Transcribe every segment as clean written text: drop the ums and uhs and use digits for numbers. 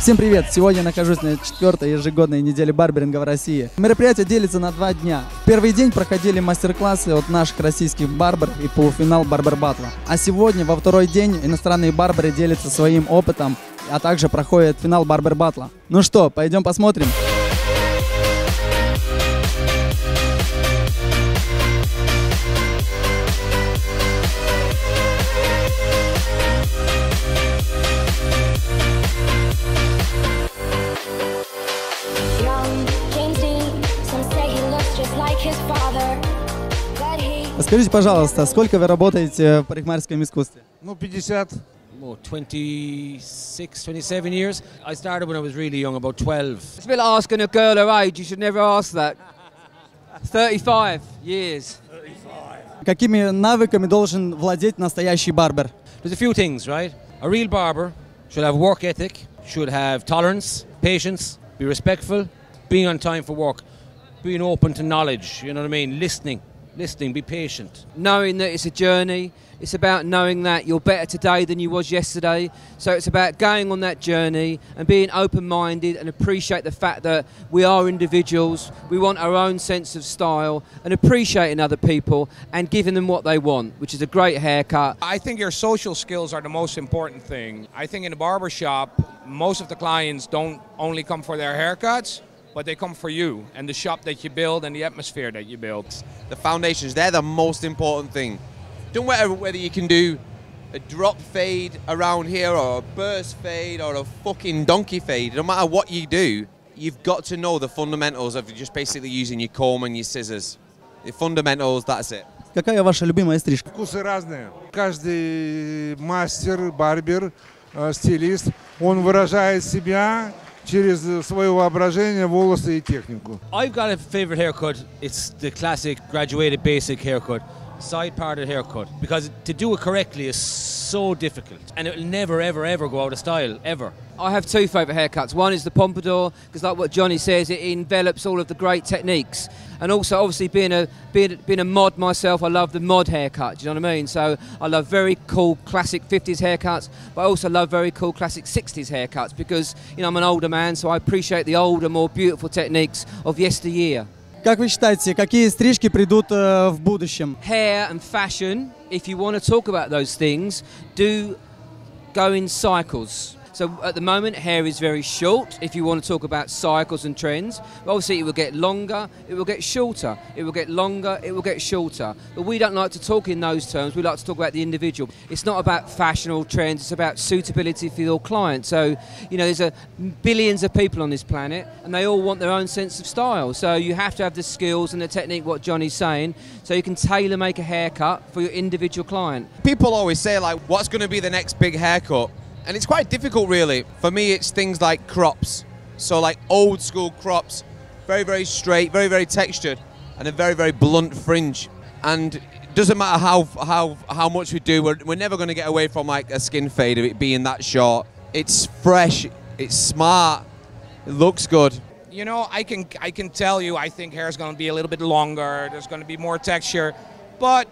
Всем привет! Сегодня я нахожусь на 4-й ежегодной неделе барберинга в России. Мероприятие делится на 2 дня. В первый день проходили мастер-классы от наших российских барберов и полуфинал барбер батла. А сегодня, во второй день, иностранные барберы делятся своим опытом, а также проходит финал барбер батла. Ну что, пойдем посмотрим? Скажите, пожалуйста, сколько вы работаете в парикмахерском искусстве? Ну, 50. 27 years. I started when I was really young, about 12. It's a bit like asking a girl her age. You should never ask that. 35 years. Какими навыками должен владеть настоящий барбер? There's a few things, right? A real barber should have work ethic, should have tolerance, patience, be respectful, being on time for work, being open to knowledge, you know what I mean? Listening, be patient. Knowing that it's a journey, it's about knowing that you're better today than you was yesterday. So it's about going on that journey and being open-minded and appreciate the fact that we are individuals, we want our own sense of style and appreciating other people and giving them what they want, which is a great haircut. I think your social skills are the most important thing. I think in a barber shop, most of the clients don't only come for their haircuts, but they come for you and the shop that you build and the atmosphere that you build. The foundations, they're the most important thing. Don't matter whether you can do a drop fade around here or a burst fade or a fucking donkey fade. No matter what you do, you've got to know the fundamentals of just basically using your comb and your scissors. The fundamentals, that's it. Какая ваша любимая стрижка? Вкусы разные. Каждый мастер, барбер, стилист, он выражает себя через свое воображение, волосы и технику. I've got a favorite haircut. It's the classic graduated basic haircut. Side parted haircut, because to do it correctly is so difficult and it will never ever go out of style, ever. I have 2 favourite haircuts. One is the pompadour, because like what Johnny says, it envelops all of the great techniques. And also, obviously, being a mod myself, I love the mod haircut, do you know what I mean? So I love very cool classic 50s haircuts, but I also love very cool classic 60s haircuts because, you know, I'm an older man, so I appreciate the older, more beautiful techniques of yesteryear. Как вы считаете, какие стрижки придут в будущем? Hair and fashion, if you want to talk about those things, do go in cycles. So at the moment, hair is very short, if you want to talk about cycles and trends. But obviously, it will get longer, it will get shorter. It will get longer, it will get shorter. But we don't like to talk in those terms, we like to talk about the individual. It's not about fashionable trends, it's about suitability for your client. So, you know, there's billions of people on this planet, and they all want their own sense of style. So you have to have the skills and the technique, what Johnny's saying, so you can tailor-make a haircut for your individual client. People always say, like, what's going to be the next big haircut? And it's quite difficult, really. For me, it's things like crops. So like old school crops, very, very straight, very, very textured, and a very, very blunt fringe. And it doesn't matter how much we do, we're never going to get away from like a skin fade of it being that short. It's fresh, it's smart, it looks good. You know, I can tell you, I think hair is going to be a little bit longer, there's going to be more texture, but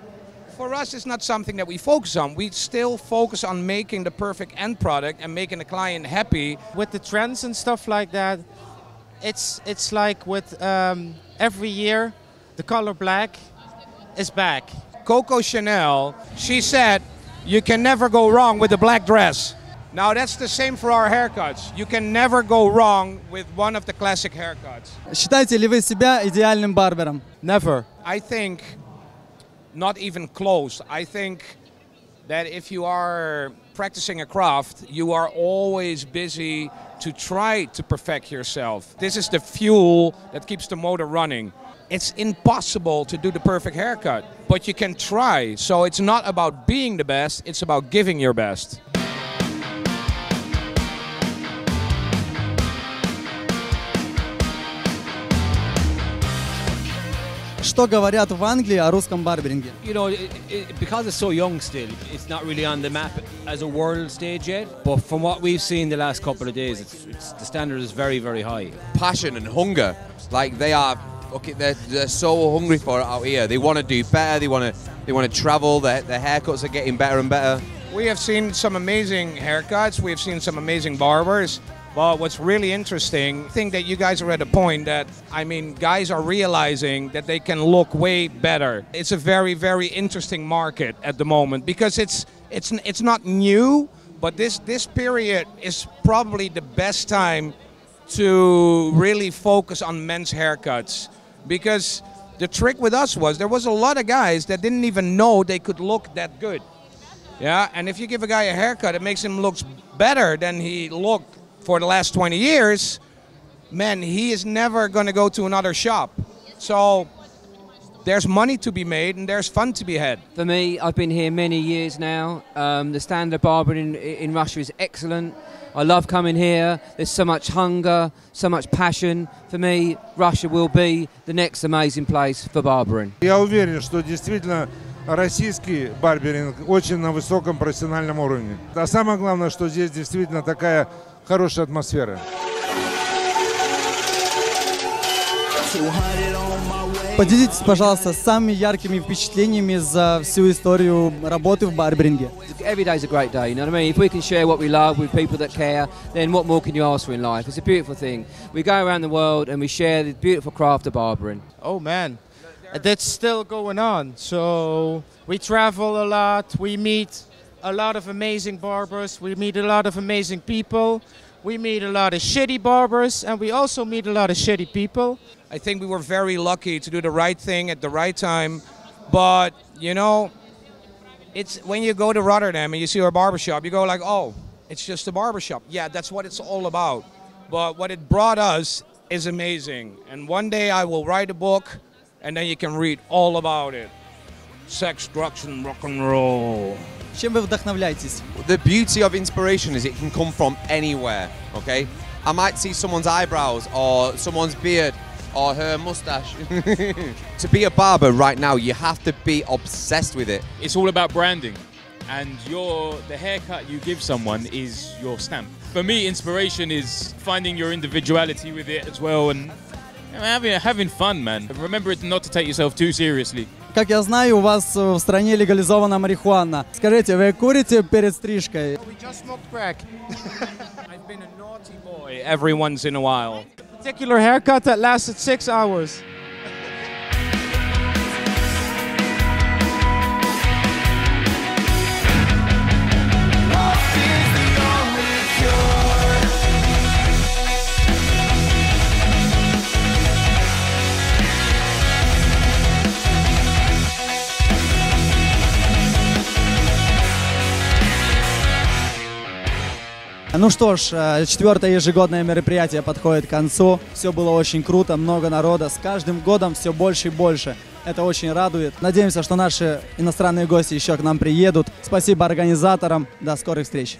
for us, it's not something that we focus on. We still focus on making the perfect end product and making the client happy. With the trends and stuff like that, it's like with every year, the color black is back. Coco Chanel, she said, you can never go wrong with a black dress. Now that's the same for our haircuts. You can never go wrong with one of the classic haircuts. Считаете ли вы себя идеальным барбером? Never. I think not even close. I think that if you are practicing a craft, you are always busy to try to perfect yourself. This is the fuel that keeps the motor running. It's impossible to do the perfect haircut, but you can try. So it's not about being the best, it's about giving your best. Что говорят в Англии о русском барберинге? You know, because it's so young still, it's not really on the map as a world stage yet. But from what we've seen the last couple of days, the standard is very, very high. Passion and hunger, like they are. Okay, they're so hungry for it out here. They want to do better. They want to travel. Their haircuts are getting better and better. We have seen some amazing haircuts. We have seen some amazing barbers. But what's really interesting, I think that you guys are at a point that, I mean, guys are realizing that they can look way better. It's a very, very interesting market at the moment because it's not new, but this period is probably the best time to really focus on men's haircuts. Because the trick with us was there was a lot of guys that didn't even know they could look that good. Yeah, and if you give a guy a haircut, it makes him look better than he looked for the last 20 years, man, he is never going to go to another shop. So there's money to be made and there's fun to be had. For me, I've been here many years now. The standard barbering in Russia is excellent. I love coming here. There's so much hunger, so much passion. For me, Russia will be the next amazing place for barbering. Я уверен, что действительно российский барберинг очень на высоком профессиональном уровне. А самое главное, что здесь действительно такая хорошая атмосфера. Поделитесь, пожалуйста, самыми яркими впечатлениями за всю историю работы в барберинге. Every day's a great day, you know what I mean? If we can share what we love with people that care, then what more can you ask for in life? It's a beautiful thing. We go around the world and we share the beautiful craft of barbering. Oh man, that's still going on. So we travel a lot, we meet a lot of amazing barbers, we meet a lot of amazing people, we meet a lot of shitty barbers, and we also meet a lot of shitty people. I think we were very lucky to do the right thing at the right time. But, you know, it's when you go to Rotterdam and you see our barbershop, you go like, oh, it's just a barbershop. Yeah, that's what it's all about. But what it brought us is amazing. And one day I will write a book and then you can read all about it. Sex, drugs, and rock and roll. Чем вы вдохновляетесь? The beauty of inspiration is it can come from anywhere, okay? I might see someone's eyebrows or someone's beard or her mustache. To be a barber right now, you have to be obsessed with it. It's all about branding, and the haircut you give someone is your stamp. For me, inspiration is finding your individuality with it as well, and having fun, man. Remember not to take yourself too seriously. Как я знаю, у вас в стране легализована марихуана. Скажите, вы курите перед стрижкой? We just smoked crack. I've been a naughty boy every once in a while. Particular haircut that lasted 6 hours. Ну что ж, 4-е ежегодное мероприятие подходит к концу. Все было очень круто, много народа. С каждым годом все больше и больше. Это очень радует. Надеемся, что наши иностранные гости еще к нам приедут. Спасибо организаторам. До скорых встреч.